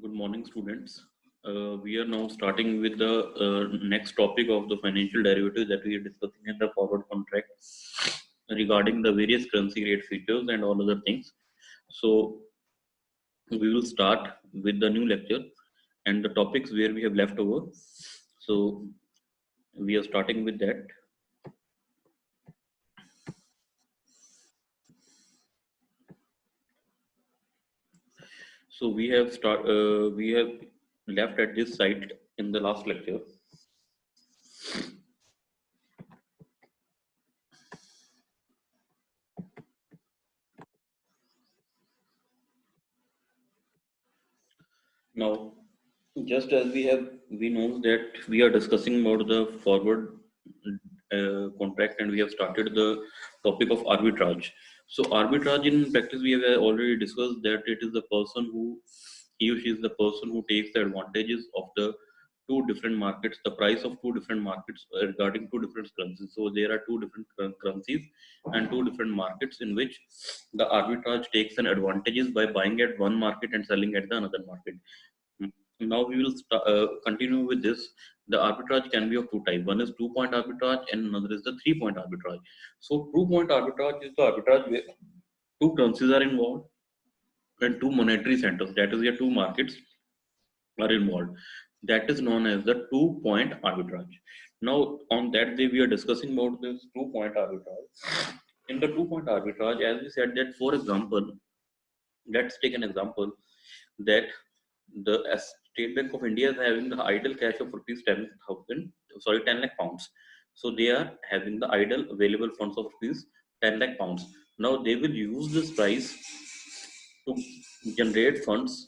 Good morning, students. We are now starting with the next topic of the financial derivatives that we are discussing in the forward contract regarding the various currency rate features and all other things. So, we will start with the new lecture and the topics where we have left over. So, we are starting with that. So, we have left at this site in the last lecture. Now, just as we know that we are discussing about the forward contract and we have started the topic of arbitrage. So arbitrage in practice we have already discussed that it is the person who he or she is the person who takes the advantages of the two different markets, the price of two different markets regarding two different currencies. So there are two different currencies and two different markets in which the arbitrage takes an advantages by buying at one market and selling at the another market. Now we will continue with this. The arbitrage can be of two types. One is 2 point arbitrage and another is the 3 point arbitrage. So 2 point arbitrage is the arbitrage where two currencies are involved and two monetary centers, that is your two markets, are involved. That is known as the 2 point arbitrage. Now on that day we are discussing about this 2 point arbitrage. In the 2 point arbitrage, as we said that, for example, let's take an example that the State Bank of India is having the idle cash of rupees 10,000, sorry, 10 lakh pounds. So they are having the idle available funds of rupees 10 lakh pounds. Now they will use this price to generate funds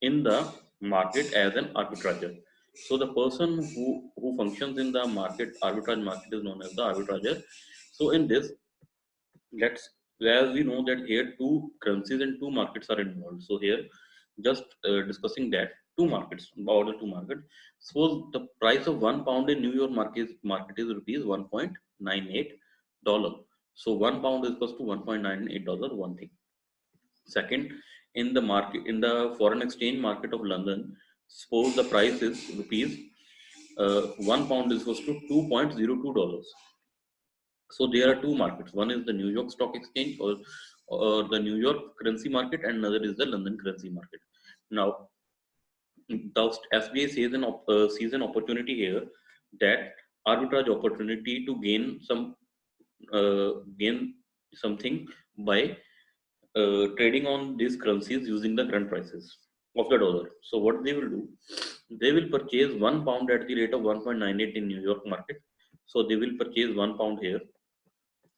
in the market as an arbitrager. So the person who functions in the market, arbitrage market, is known as the arbitrager. So in this, let's, as we know that here two currencies and two markets are involved. So here just discussing that two markets, about the two markets. Suppose the price of 1 pound in New York market is rupees 1.98 dollar. So 1 pound is equals to $1.98, one thing. Second, in the market, in the foreign exchange market of London, suppose the price is rupees 1 pound is equals to $2.02. So there are two markets. One is the New York Stock Exchange, or the New York currency market, and another is the London currency market. Now, the SBA sees an opportunity here, that arbitrage opportunity to gain something by trading on these currencies using the current prices of the dollar. So what they will do, they will purchase 1 pound at the rate of 1.98 in New York market. So they will purchase 1 pound here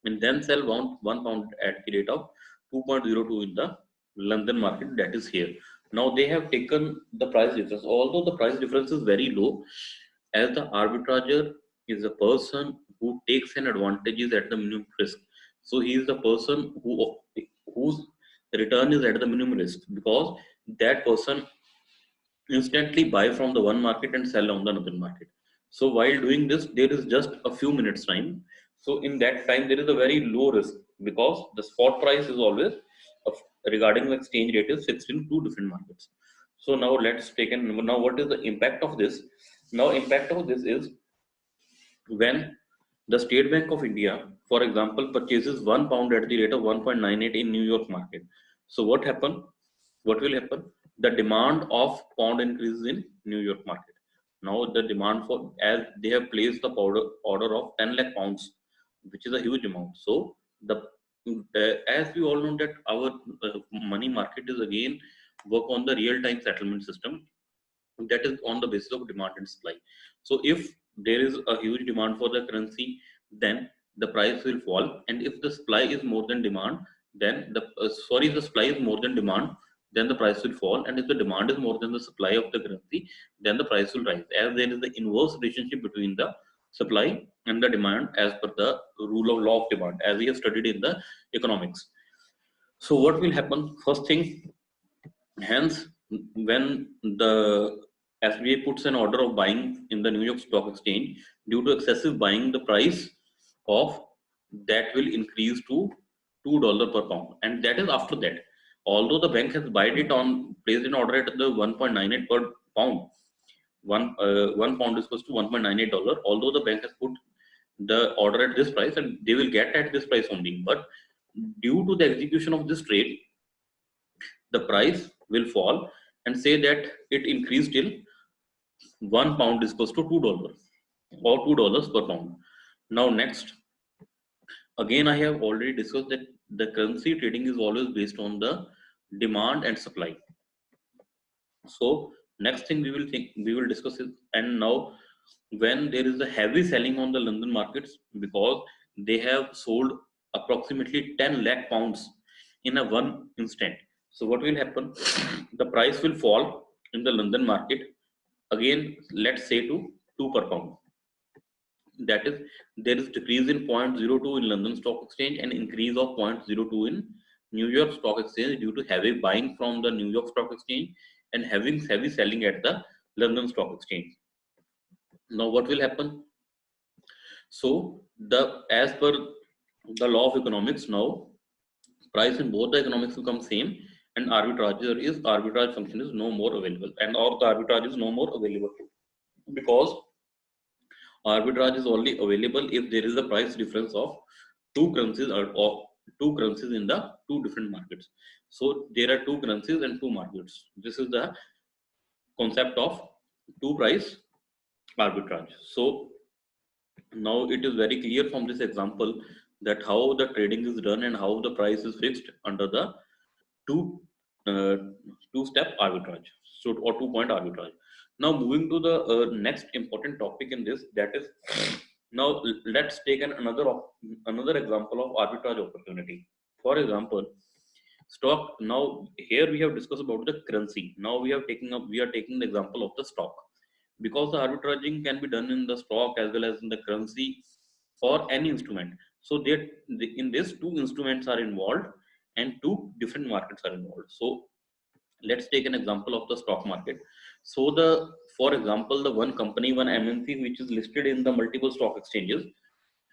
and then sell 1 pound at the rate of 2.02 in the London market, that is here. Now they have taken the price difference, although the price difference is very low, as the arbitrager is a person who takes an advantages at the minimum risk. So he is the person whose return is at the minimum risk, because that person instantly buy from the one market and sell on the another market. So while doing this, there is just a few minutes time. So in that time, there is a very low risk, because the spot price is always of, regarding the exchange rate, is fixed in two different markets. So now let's take an, now what is the impact of this? Now impact of this is when the State Bank of India, for example, purchases 1 pound at the rate of 1.98 in New York market. So what happen? What will happen? The demand of pound increases in New York market. Now the demand for, as they have placed the order of 10 lakh pounds, which is a huge amount. So the as we all know that our money market is again work on the real time settlement system, that is on the basis of demand and supply. So if there is a huge demand for the currency, then the price will fall, and if the supply is more than demand, then the supply is more than demand, then the price will fall, and if the demand is more than the supply of the currency, then the price will rise, as there is the inverse relationship between the supply and the demand as per the rule of law of demand, as we have studied in the economics. So what will happen? First thing, hence, when the SBA puts an order of buying in the New York Stock Exchange, due to excessive buying, the price of that will increase to $2 per pound, and that is after that. although the bank has placed an order at the 1.98 per pound, one pound is equals to $1.98. Although the bank has put the order at this price and they will get at this price only, but due to the execution of this trade, the price will fall and say that it increased till £1 is equals to $2 or $2 per pound. Now next, again I have already discussed that the currency trading is always based on the demand and supply. So next thing we will discuss is, and now when there is a heavy selling on the London markets because they have sold approximately 10 lakh pounds in a one instant. So what will happen? The price will fall in the London market again, let's say to 2 per pound. That is, there is decrease in 0.02 in London Stock Exchange and increase of 0.02 in New York Stock Exchange due to heavy buying from the New York Stock Exchange and having heavy selling at the London Stock Exchange. Now what will happen? So the as per the law of economics, now price in both the economics will come same, and arbitrage function is no more available, and or the arbitrage is no more available because arbitrage is only available if there is a price difference of two currencies or two currencies in the two different markets. So there are two currencies and two markets. This is the concept of two price arbitrage. So now it is very clear from this example that how the trading is done and how the price is fixed under the two uh, two-step arbitrage, so or 2 point arbitrage. Now moving to the next important topic in this, that is, now let's take another example of arbitrage opportunity. For example, stock. Now here we have discussed about the currency. Now we are taking the example of the stock, because the arbitraging can be done in the stock as well as in the currency or any instrument. So there in this two instruments are involved and two different markets are involved. So let's take an example of the stock market. So the for example, the one company, one MNC which is listed in the multiple stock exchanges.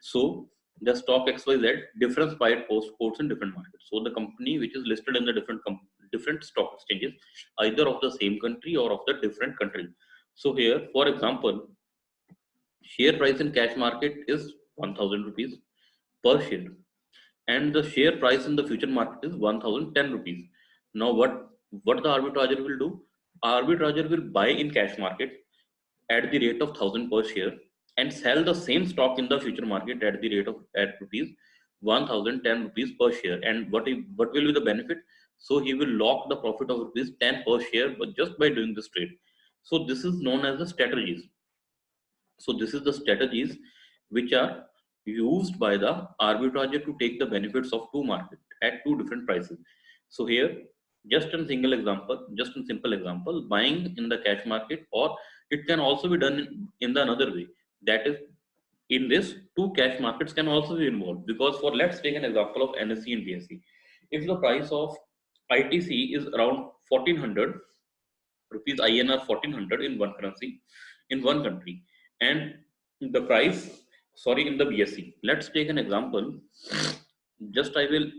So the stock XYZ different by quotes in different markets. So the company which is listed in the different stock exchanges, either of the same country or of the different country. So here, for example, share price in cash market is 1000 rupees per share, and the share price in the future market is 1010 rupees. Now what the arbitrager will do? Arbitrager will buy in cash market at the rate of 1000 per share and sell the same stock in the future market at the rate of at rupees 1010 rupees per share. And what will be the benefit? So he will lock the profit of rupees 10 per share, but just by doing this trade. So this is known as the strategies. So this is the strategies which are used by the arbitrager to take the benefits of two markets at two different prices. So here, just a single example, just a simple example, buying in the cash market, or it can also be done in the another way. That is, in this, two cash markets can also be involved, because for let's take an example of NSE and BSE. If the price of ITC is around 1400 rupees INR 1400 in one currency in one country, and the price, sorry, in the BSE. Let's take an example. Just I will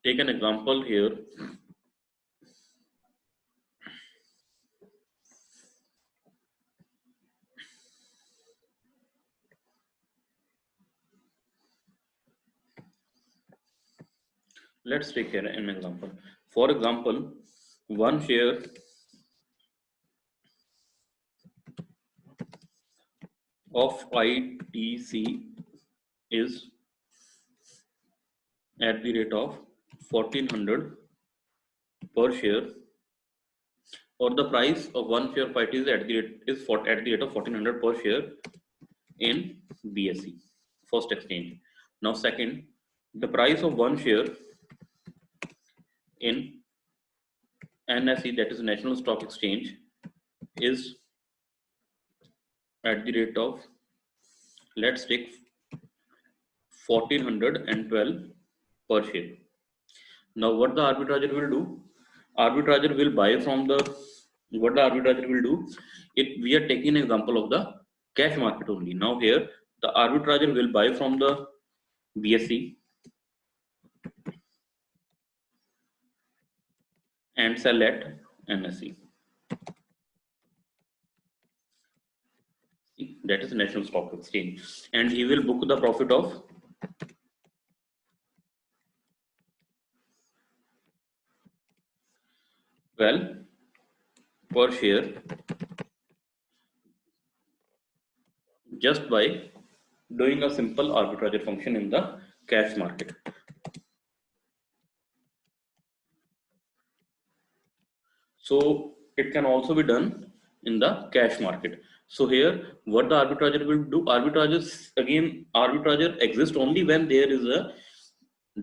take an example here. Let's take here an example. For example, one share of ITC is at the rate of 1400 per share, or the price of one share of ITC at the rate of 1400 per share in BSE, first exchange. Now second, the price of one share in NSE, that is National Stock Exchange, is at the rate of, let's take 1412 per share. Now what the arbitrager will do? Arbitrager will buy from the, what the arbitrager will do, it we are taking an example of the cash market only. Now here the arbitrager will buy from the BSE and sell at NSE. That is National Stock Exchange, and he will book the profit of well per share just by doing a simple arbitrage function in the cash market. So it can also be done in the cash market. So here, what the arbitrager will do, arbitrages again, arbitrager exists only when there is a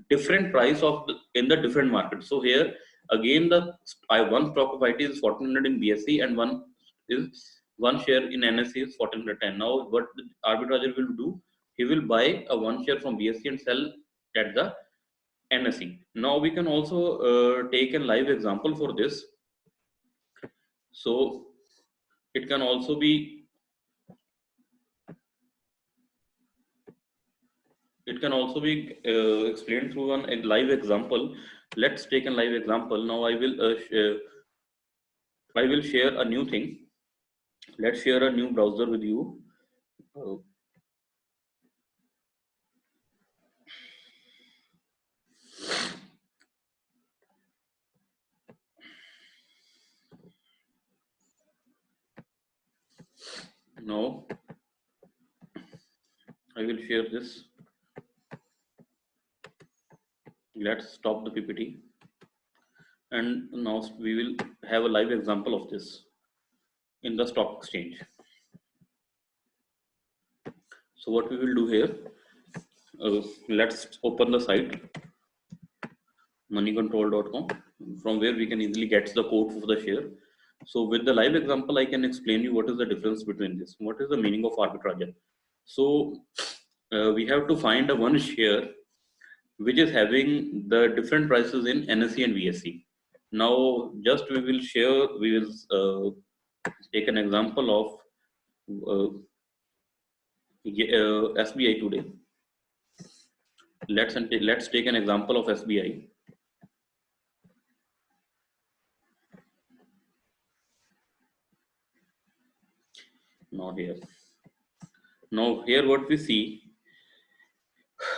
different price of in the different market. So here again, the one stock of IT is 1400 in BSE and one is one share in NSE is 1410. Now what the arbitrager will do, he will buy a one share from BSE and sell at the NSE. Now we can also take a live example for this. So it can also be explained through a live example. Let's take a live example. Now I will share a new thing. Let's share a new browser with you. Uh, now I will share this. Let's stop the PPT, and now we will have a live example of this in the stock exchange. So what we will do here, let's open the site moneycontrol.com, from where we can easily get the code for the share. So with the live example, I can explain you what is the difference between this. What is the meaning of arbitrage? So we have to find a one share which is having the different prices in NSE and VSE. Now just we will take an example of SBI today. Let's take an example of SBI. Now here what we see,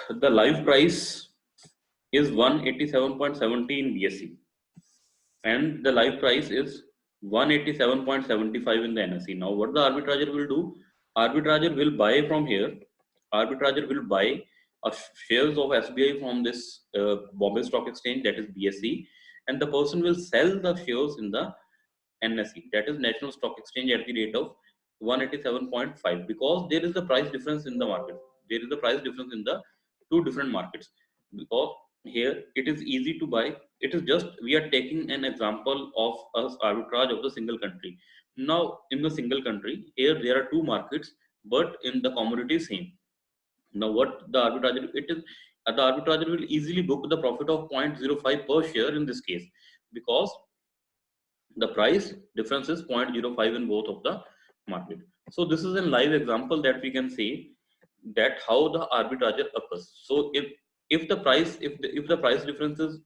the live price is 187.70 in BSE and the live price is 187.75 in the NSE. Now what the arbitrager will do, arbitrager will buy from here, arbitrager will buy shares of SBI from this Bombay Stock Exchange, that is BSE, and the person will sell the shares in the NSE, that is National Stock Exchange, at the rate of 187.5, because there is the price difference in the market. There is the price difference in the two different markets, because here it is easy to buy. It is just we are taking an example of us arbitrage of the single country. Now in the single country, here there are two markets, but in the commodity same. Now what the arbitrager, it is the arbitrager will easily book the profit of 0.05 per share in this case, because the price difference is 0.05 in both of the market. So this is a live example that we can see that how the arbitrage occurs. So if the price if the price difference is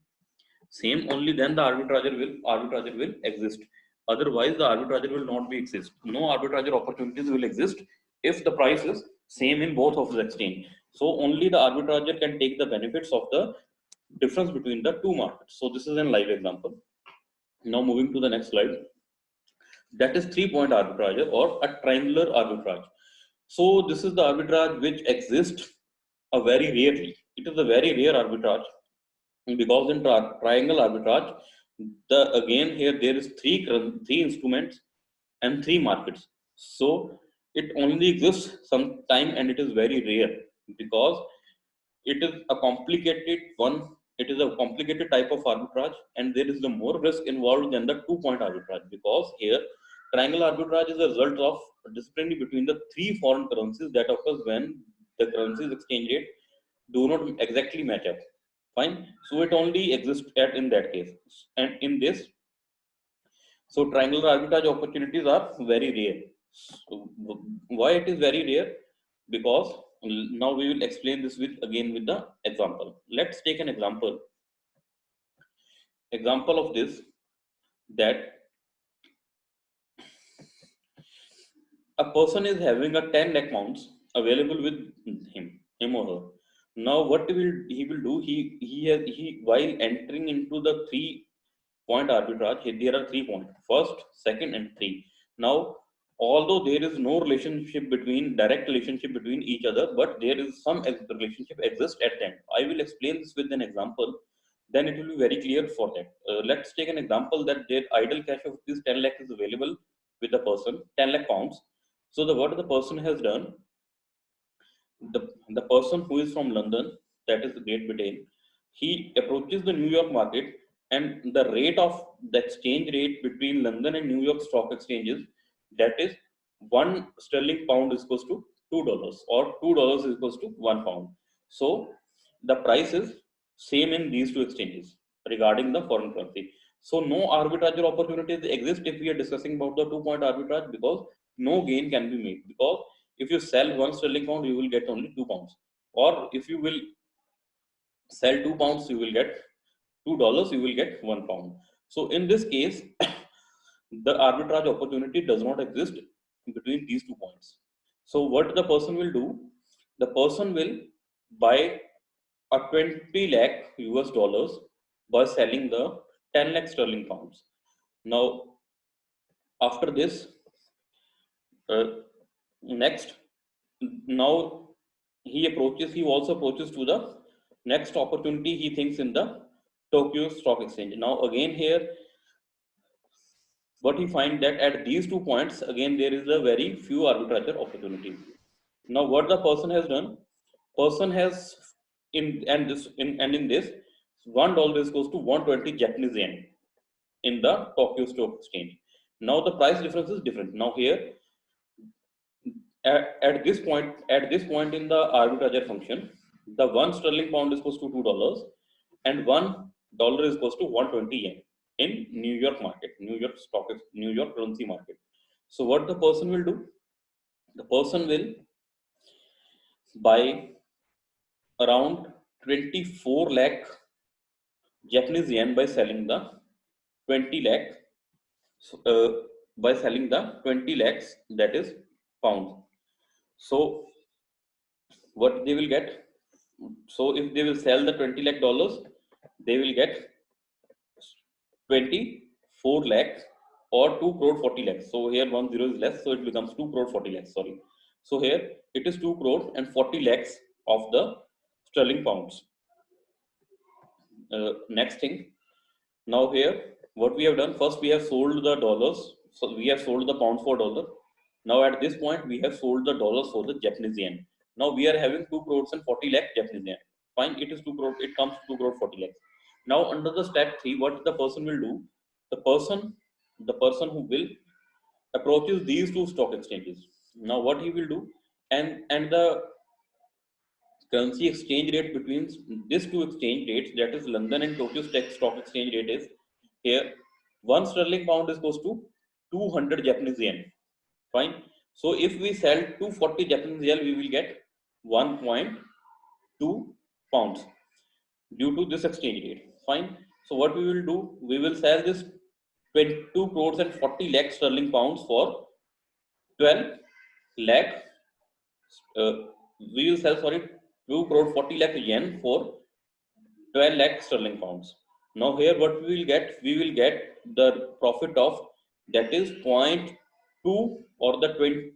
same, only then the arbitrager will exist. Otherwise the arbitrager will not be exist. No arbitrager opportunities will exist if the price is same in both of the exchange. So only the arbitrager can take the benefits of the difference between the two markets. So this is a live example. Now moving to the next slide, that is 3-point arbitrage or a triangular arbitrage. So this is the arbitrage which exists a very rarely. It is a very rare arbitrage, because in triangle arbitrage, the again here there is three instruments and three markets. So it only exists sometime and it is very rare, because it is a complicated one. It is a complicated type of arbitrage, and there is the more risk involved than the 2-point arbitrage, because here triangle arbitrage is a result of disparity between the three foreign currencies that occurs when the currencies exchange rate do not exactly match up. Fine. So it only exists at in that case, and in this, so triangular arbitrage opportunities are very rare. So why it is very rare? Because now we will explain this with again with the example. Let's take an example of this. that a person is having a 10 lakh pounds available with him or her. Now what he will do, he while entering into the 3 point arbitrage, there are 3 points: first, second, and three. Now, although there is no direct relationship between each other, but there is some relationship exists at the end. I will explain this with an example, then it will be very clear for that. Let's take an example that their idle cash of this 10 lakh is available with the person, 10 lakh pounds. So the what the person has done, the person who is from London, that is Great Britain, he approaches the New York market, and the rate of the exchange rate between London and New York stock exchanges, that is one sterling pound is equals to $2, or $2 is equals to £1. So the price is same in these two exchanges regarding the foreign currency. So no arbitrage opportunities exist if we are discussing about the 2 point arbitrage, because no gain can be made, because if you sell one sterling pound, you will get only £2. Or if you will sell £2, you will get $2, you will get £1. So in this case, the arbitrage opportunity does not exist between these 2 points. So what the person will do, the person will buy a 20 lakh US dollars by selling the 10 lakh sterling pounds. Now, after this, uh, next, now he also approaches to the next opportunity he thinks in the Tokyo Stock Exchange. Now again here, what he find that at these 2 points again there is a very few arbitrage opportunities. Now what the person has done, person has in this $1 is equals to 120 Japanese yen in the Tokyo Stock Exchange. Now the price difference is different. Now here at this point in the arbitrage function, the one sterling pound is equals to $2, and $1 is equals to 120 yen in New York market, New York currency market. So what the person will do, the person will buy around 24 lakh Japanese yen by selling the 20 lakh, uh, by selling the 20 lakhs, that is pounds. So what they will get, so if they will sell the 20 lakh dollars, they will get 24 lakhs, or 2 crore 40 lakhs. So here one zero is less, so it becomes 2 crore 40 lakhs, sorry. So here it is 2 crore and 40 lakhs of the sterling pounds. Next thing, now here what we have done, first we have sold the dollars, so we have sold the pounds for dollar. Now at this point we have sold the dollars for the Japanese yen. Now we are having 2 crores and 40 lakh Japanese yen. Fine, it is 2 crore, it comes to 2 crore 40 lakhs. Now under the step 3, what the person will do, the person who will approaches these two stock exchanges. Now what he will do, and the currency exchange rate between these two exchange rates, that is London and Tokyo Stock Exchange rate, is here one sterling pound is equals to 200 Japanese yen. Fine. So if we sell 240 Japanese yen, we will get 1.2 pounds due to this exchange rate. Fine. So what we will do, we will sell this 22 crores and 40 lakh sterling pounds for 12 lakh, uh, we will sell, sorry, 2 crore 40 lakh yen for 12 lakh sterling pounds. Now here what we will get the profit of, that is point 0.2 or the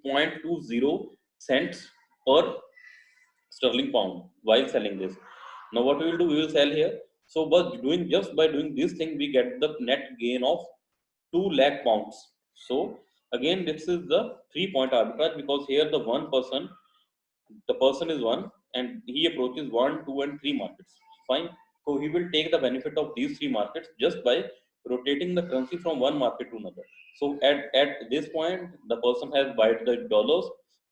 20.20 cents per sterling pound while selling this. Now what we will do, we will sell here. So by doing this thing, we get the net gain of 2 lakh pounds. So again this is the 3 point arbitrage, because here the person is one, and he approaches 1, 2, and 3 markets. Fine. So he will take the benefit of these 3 markets just by rotating the currency from one market to another. So at this point, the person has bought the dollars.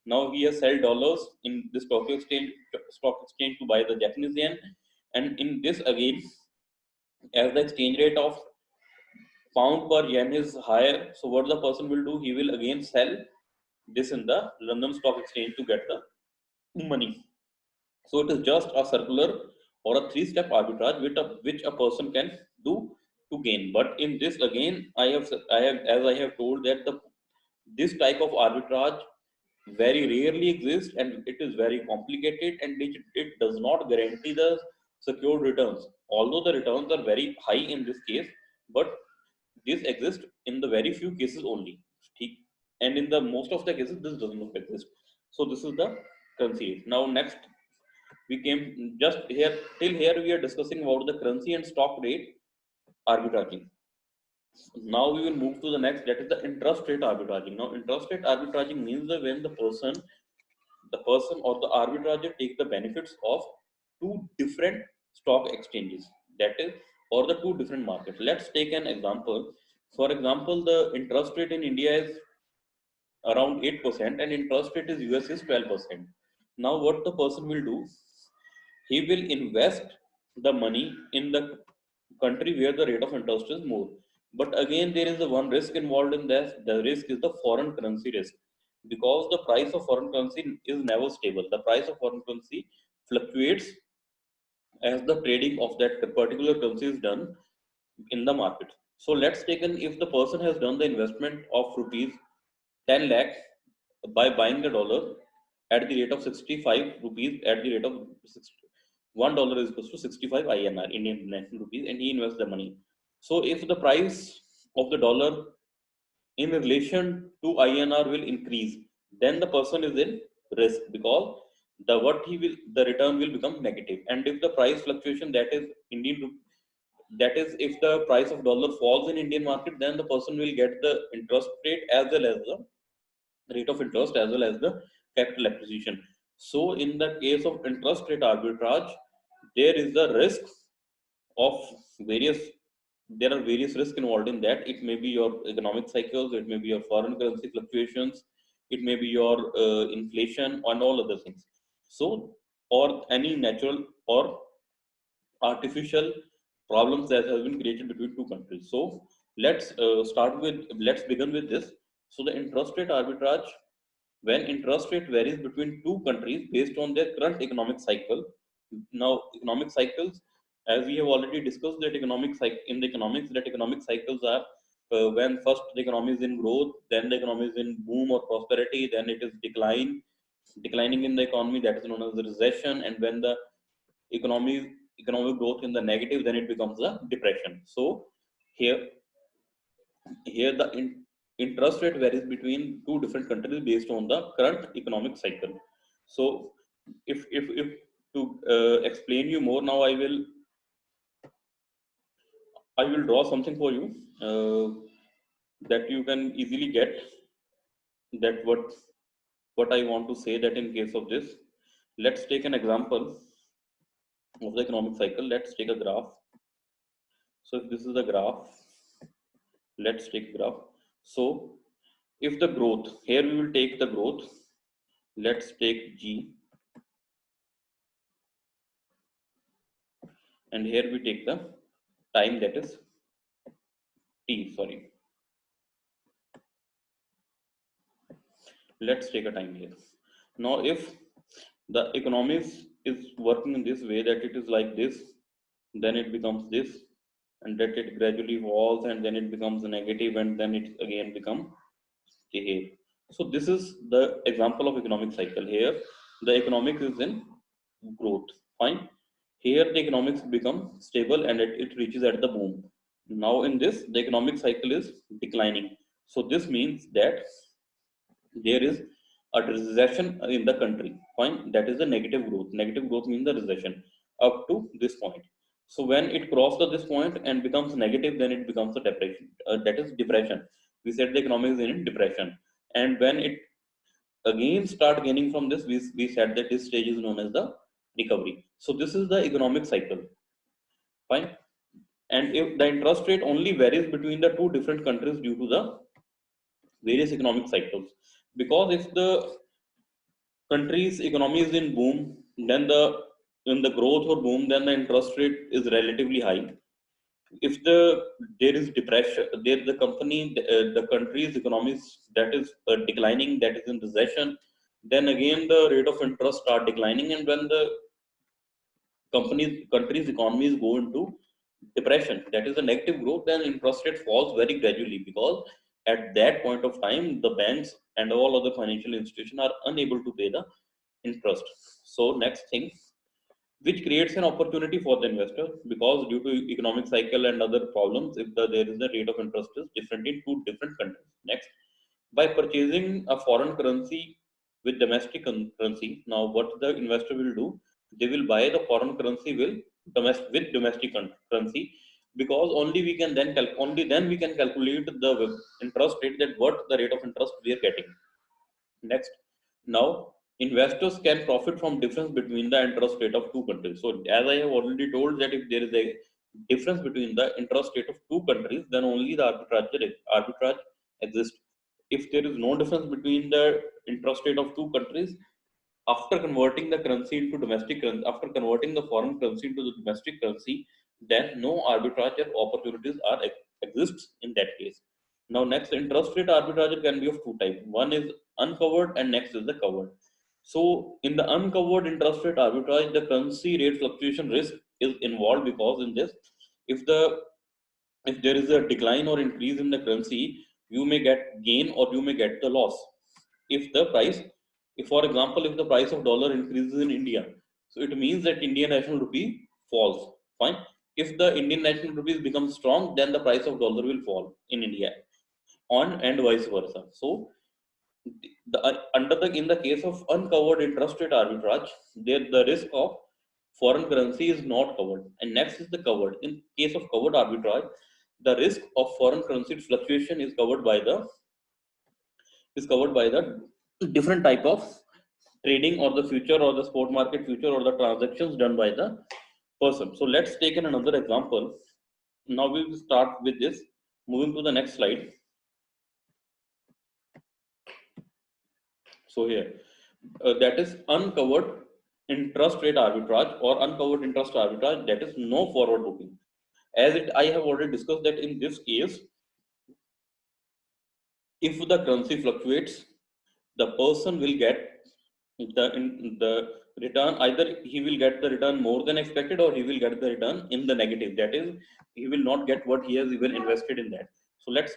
Now he has sell dollars in this stock exchange to buy the Japanese yen. And in this again, as the exchange rate of pound per yen is higher, so what the person will do, he will again sell this in the London Stock Exchange to get the money. So it is just a circular or a 3-step arbitrage which a person can do to gain. But in this again, I have as I have told that the this type of arbitrage very rarely exists, and it is very complicated, and it does not guarantee the secured returns, although the returns are very high in this case. But this exists in the very few cases only. ठीक? And in the most of the cases this does not exist. So this is the currency rate. Now next, we came just here, till here we are discussing about the currency and stock rate arbitraging. Now we will move to the next, that is the interest rate arbitraging. Now interest rate arbitraging means that when the person or the arbitrager take the benefits of two different stock exchanges, that is, or the two different markets. Let's take an example. For example, the interest rate in India is around 8% and interest rate is US is 12%. Now what the person will do, he will invest the money in the country where the rate of interest is more. But again, there is a one risk involved in that. The risk is the foreign currency risk, because the price of foreign currency is never stable. The price of foreign currency fluctuates as the trading of that particular currency is done in the market. So let's take an, if the person has done the investment of rupees 10 lakh by buying the dollar at the rate of 65 rupees, at the rate of $1 is equal to 65 INR, Indian National Rupees, and he invests the money. So if the price of the dollar in relation to INR will increase, then the person is in risk, because the what he will the return will become negative. And if the price fluctuation, that is that is if the price of dollar falls in Indian market, then the person will get the interest rate as well as the rate of interest as well as the capital appreciation. So in the case of interest rate arbitrage, there is the risk of various there are various risks involved in that. It may be your economic cycles, it may be your foreign currency fluctuations, it may be your inflation and all other things. So, or any natural or artificial problems that have been created between two countries. So let's begin with this. So the interest rate arbitrage, when interest rate varies between two countries based on their current economic cycle. Now economic cycles, as we have already discussed, that economic cycle in the economics, that economic cycles are when first the economy is in growth, then the economy is in boom or prosperity, then it is declining in the economy, that is known as the recession, and when the economy economic growth in the negative, then it becomes a depression. So here here the interest rate varies between two different countries based on the current economic cycle. So if to explain you more, now I will draw something for you, that you can easily get that what I want to say, that in case of this, let's take an example of the economic cycle. Let's take a graph. So if this is the graph, let's take graph. So if the growth, here we will take the growth, let's take G, and here we take the time, that is T, sorry. Let's take a time here. Now if the economics is working in this way, that it is like this, then it becomes this, and that it gradually falls, and then it becomes negative, and then it again become here. So this is the example of economic cycle. Here the economics is in growth, fine. Here the economics become stable, and it reaches at the boom. Now in this, the economic cycle is declining. So this means that there is a recession in the country, fine. That is the negative growth. Negative growth means the recession up to this point. So when it crosses this point and becomes negative, then it becomes a depression, that is depression. We said the economy is in depression. And when it again start gaining from this, we said that this stage is known as the recovery. So this is the economic cycle, fine. And if the interest rate only varies between the two different countries due to the various economic cycles, because if the country's economy is in boom, then in the growth or boom, then the interest rate is relatively high. If there is depression, there the the country's economy is that is declining, that is in recession, then again the rate of interest start declining. And when the country's economies go into depression, that is a negative growth, then interest rate falls very gradually, because at that point of time the banks and all other financial institutions are unable to pay the interest. So next thing, which creates an opportunity for the investor, because due to economic cycle and other problems, if there is a rate of interest is different in two different countries. Next, by purchasing a foreign currency with domestic currency, now what the investor will do, they will buy the foreign currency with domestic currency, because only then we can calculate the interest rate, that what the rate of interest we are getting. Next, now investors can profit from difference between the interest rate of two countries. So as I have already told, that if there is a difference between the interest rate of two countries, then only the arbitrage exists. If there is no difference between the interest rate of two countries, after converting the currency into domestic currency, after converting the foreign currency into the domestic currency, then no arbitrage opportunities are exists in that case. Now next, interest rate arbitrage can be of two types. One is uncovered and next is the covered. So in the uncovered interest rate arbitrage, the currency rate fluctuation risk is involved, because in this, if the if there is a decline or increase in the currency, you may get gain or you may get the loss. If the price, if for example, if the price of dollar increases in India, so it means that Indian national rupee falls. Fine. If the Indian national rupees becomes strong, then the price of dollar will fall in India, on and vice versa. So under the in the case of uncovered interest rate arbitrage, there the risk of foreign currency is not covered. And next is the covered. In case of covered arbitrage, the risk of foreign currency fluctuation is covered by the different type of trading, or the future, or the spot market future, or the transactions done by the person. So let's take another example. Now we will start with this. Moving to the next slide. So here, that is uncovered interest rate arbitrage or uncovered interest arbitrage. That is no forward booking. As it I have already discussed that in this case, if the currency fluctuates, the person will get the return, either he will get the return more than expected, or he will get the return in the negative, that is he will not get what he has even invested in that. So let's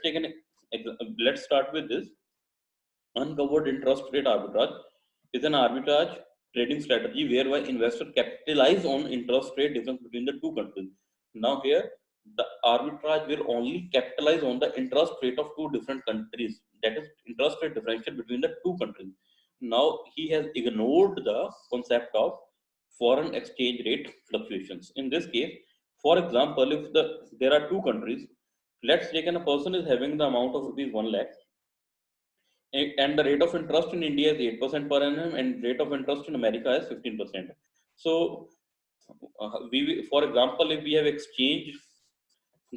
start with this. Uncovered interest rate arbitrage is an arbitrage trading strategy whereby investors capitalize on interest rate difference between the two countries. Now here, the arbitrage will only capitalize on the interest rate of two different countries. That is interest rate differential between the two countries. Now he has ignored the concept of foreign exchange rate fluctuations. In this case, for example, if there are two countries, let's take a person is having the amount of rupees 1 lakh, and the rate of interest in India is 8% per annum, and rate of interest in America is 15%. So, for example, if we have exchanged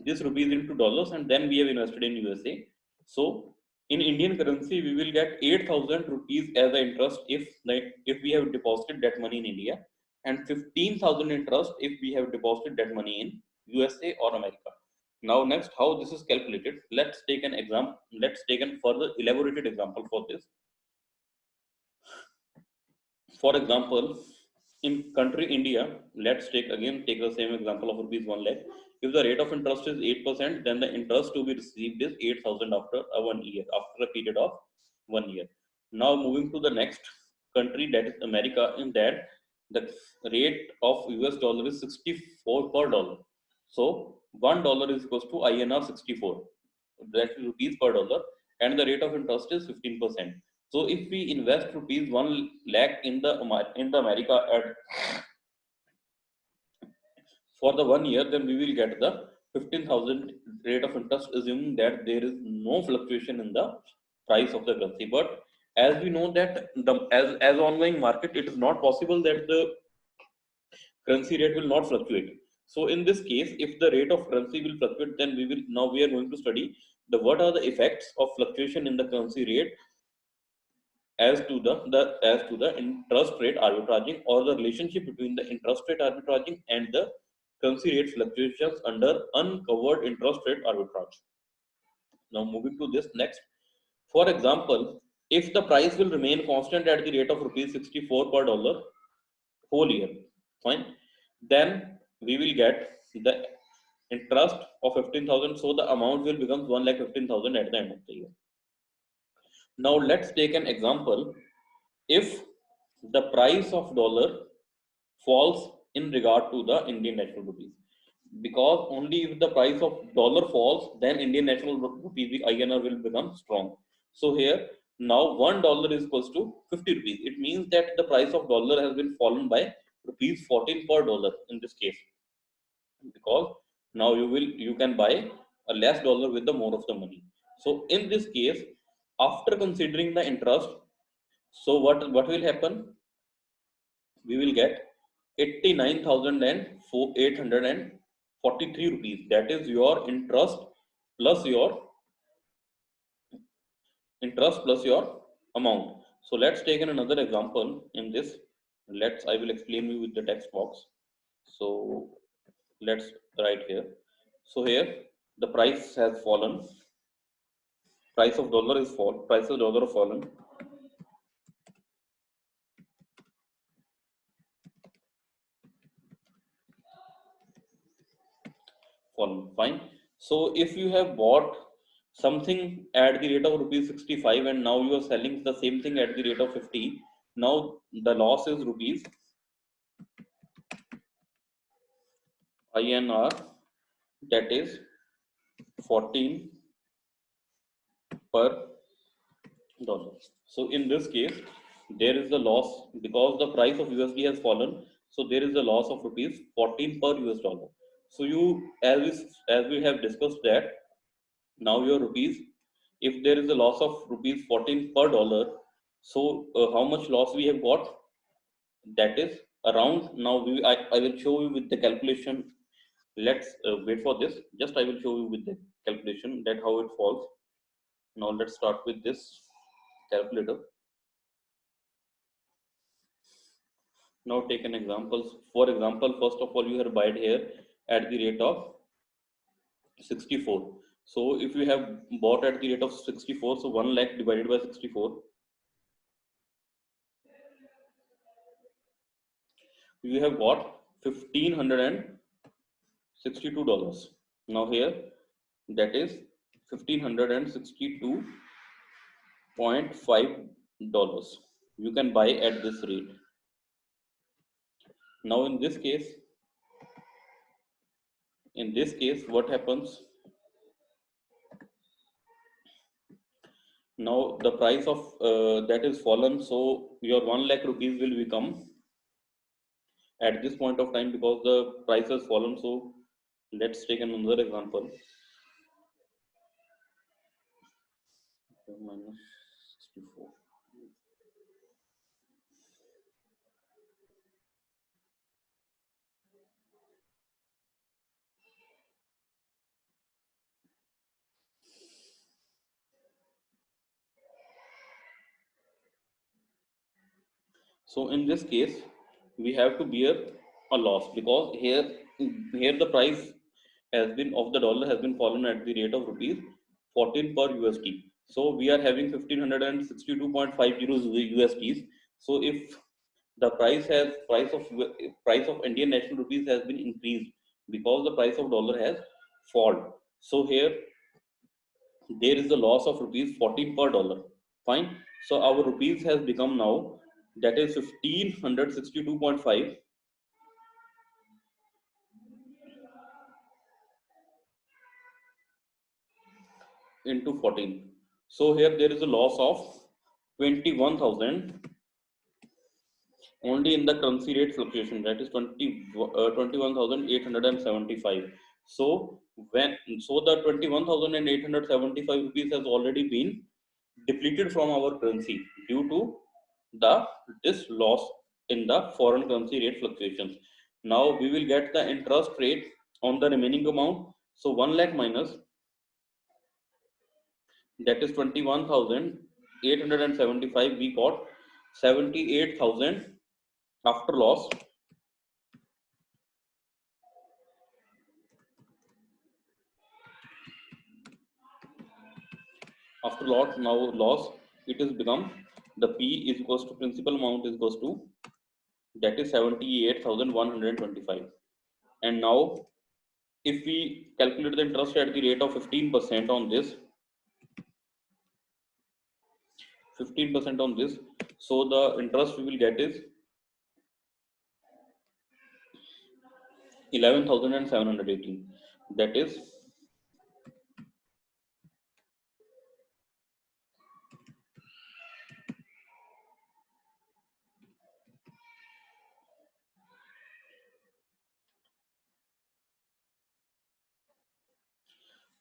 this rupees into dollars and then we have invested in USA, so in Indian currency we will get 8,000 rupees as the interest if we have deposited that money in India, and 15,000 interest if we have deposited that money in USA or America. Now next, how this is calculated, let's take an example, let's take a further elaborated example for this. For example, in country India, let's take the same example of rupees 1 lakh. If the rate of interest is 8%, then the interest to be received is 8,000 after a 1 year, after a period of 1 year. Now moving to the next country, that is America. In that, the rate of US dollar is 64 per dollar. So $1 is equals to INR 64. That is rupees per dollar, and the rate of interest is 15%. So if we invest rupees 1 lakh in the America at for the 1 year, then we will get the 15,000 rate of interest, assuming that there is no fluctuation in the price of the currency. But as we know that as ongoing market, it is not possible that the currency rate will not fluctuate. So in this case, if the rate of currency will fluctuate, then we are going to study the what are the effects of fluctuation in the currency rate as to the interest rate arbitraging, or the relationship between the interest rate arbitraging and the currency rate fluctuations under uncovered interest rate arbitrage. Now moving to this next. For example, if the price will remain constant at the rate of rupees 64 per dollar whole year, fine, then we will get the interest of 15,000, so the amount will become 1,15,000 at the end of the year. Now let's take an example. If the price of dollar falls in regard to the Indian national rupees, because only if the price of dollar falls, then Indian national rupees INR will become strong. So here now $1 is equals to 50 rupees. It means that the price of dollar has been fallen by rupees 14 per dollar in this case, because now you can buy a less dollar with the more of the money. So in this case, after considering the interest, so what will happen? We will get 89,843 rupees. That is your plus your interest plus your amount. So let's take another example in this. I will explain you with the text box. So let's write here. So here the price has fallen. Price of dollar is fall. Price of dollar fallen. Fine. So if you have bought something at the rate of rupees 65 and now you are selling the same thing at the rate of 50, now the loss is rupees INR, that is 14 per dollar. So in this case, there is a loss because the price of USD has fallen. So there is a loss of rupees 14 per US dollar. So as we have discussed that now your rupees, if there is a loss of rupees 14 per dollar, so how much loss we have got? That is around, now I will show you with the calculation. Let's wait for this. Just I will show you with the calculation that how it falls. Now let's start with this calculator. Now take an example. For example, first of all, you have bought here at the rate of 64. So if you have bought at the rate of 64, so 1 lakh divided by 64, you have got $1,562. Now here that is $1,562.5. You can buy at this rate. Now in this case, what happens? Now the price of that is fallen, so your 1 lakh rupees will become at this point of time because the price has fallen. So let's take another example. Minus 64. So in this case, we have to bear a loss because here the price has been of the dollar has been fallen at the rate of rupees 14 per USD. So we are having 1562.50 USDs. So if the price of Indian national rupees has been increased because the price of dollar has fallen. So here there is a loss of rupees 14 per dollar. Fine. So our rupees has become now that is 1562.5 into 14. So here there is a loss of 21,000 only in the currency rate fluctuation, that is 21,875. So the 21,875 rupees has already been depleted from our currency due to the this loss in the foreign currency rate fluctuations. Now we will get the interest rate on the remaining amount. So 1 lakh minus that is 21,875, we got 78,000 after loss. After loss, it is become the P is equals to principal amount is equals to that is 78,125. And now if we calculate the interest at the rate of 15% on this, 15% on this, so the interest we will get is 11,718. That is,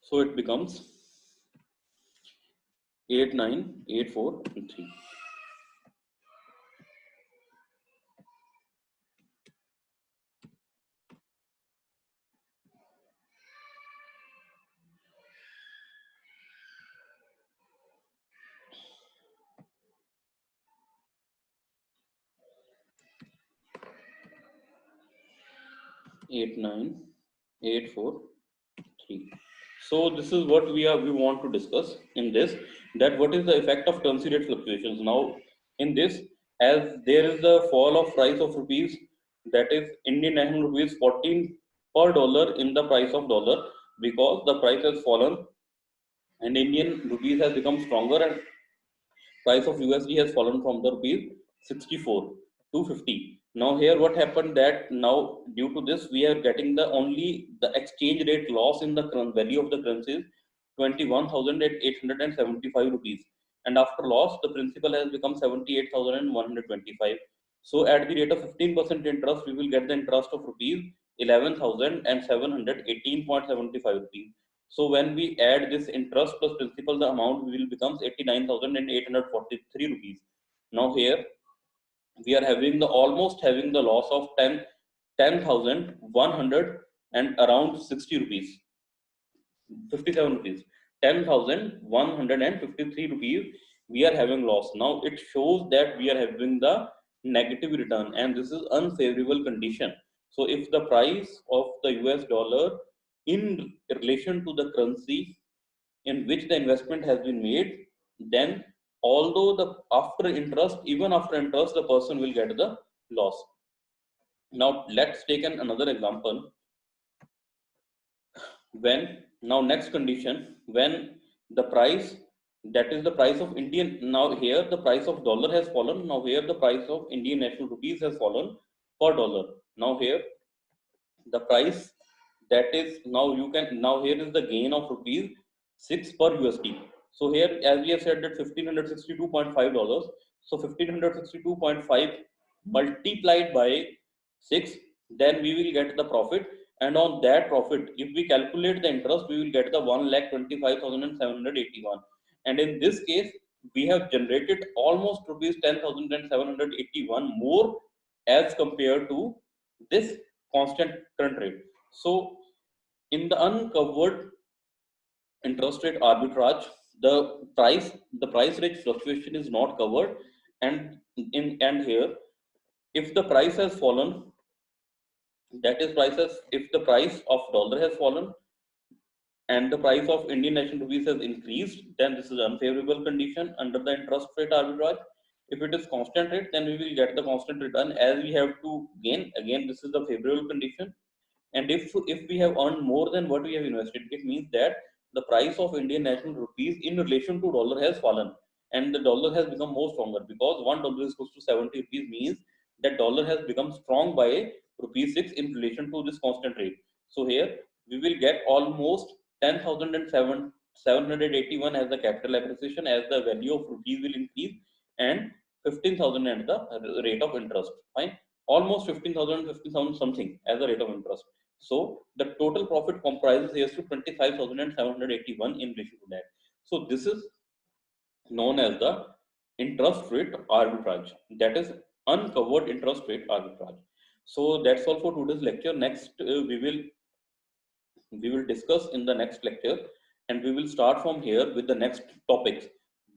so it becomes 8984.3. Eight nine eight four three. So this is what we want to discuss in this, that what is the effect of currency rate fluctuations. Now in this, as there is a fall of price of rupees, that is Indian national rupees 14 per dollar in the price of dollar, because the price has fallen and Indian rupees has become stronger, and price of USD has fallen from the rupees 64 to 50. Now here what happened, that now due to this we are getting the only the exchange rate loss in the current value of the currency is 21,875 rupees, and after loss the principal has become 78,125. So at the rate of 15% interest we will get the interest of rupees 11,718.75 rupees. So when we add this interest plus principal, the amount will becomes 89,843 rupees. Now here we are having the almost having the loss of 10,100 and around 60 rupees, 57 rupees, 10,153 rupees we are having loss. Now it shows that we are having the negative return, and this is unfavorable condition. So if the price of the US dollar in relation to the currency in which the investment has been made, then although the after interest, even after interest, the person will get the loss. Now let's take another example. When now next condition, when the price, that is the price of Indian, now here the price of dollar has fallen, now here the price of Indian national rupees has fallen per dollar. Now here the price, that is now you can, now here is the gain of rupees 6 per USD. So here as we have said that $1,562.5, so 1,562.5 multiplied by 6, then we will get the profit, and on that profit if we calculate the interest we will get the 1,25,781, and in this case we have generated almost rupees 10,781 more as compared to this constant current rate. So in the uncovered interest rate arbitrage, the price rate fluctuation is not covered, and and here if the price has fallen, that is prices, if the price of dollar has fallen and the price of Indian national rupees has increased, then this is unfavorable condition under the interest rate arbitrage. If it is constant rate, then we will get the constant return as we have to gain. Again, this is the favorable condition. And if we have earned more than what we have invested, it means that the price of Indian national rupees in relation to dollar has fallen, and the dollar has become more stronger, because $1 is close to 70 rupees, means that dollar has become strong by rupees 6 in relation to this constant rate. So here we will get almost 10,781 as the capital appreciation, as the value of rupees will increase, and 15,000 at the rate of interest. Fine, almost 15,000, 15,000 something as the rate of interest. So the total profit comprises here to 25,781 in relation to that. So this is known as the interest rate arbitrage, that is uncovered interest rate arbitrage. So that's all for today's lecture. Next we will discuss in the next lecture, and we will start from here with the next topics,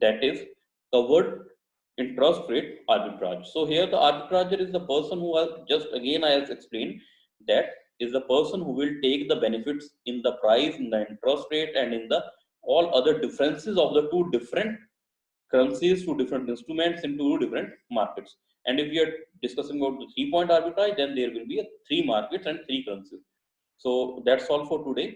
that is covered interest rate arbitrage. So here the arbitrager is the person who has, just again I have explained, that is the person who will take the benefits in the price, in the interest rate, and in the all other differences of the two different currencies, two different instruments in two different markets. And if we are discussing about the 3-point arbitrage, then there will be a 3 markets and 3 currencies. So that's all for today.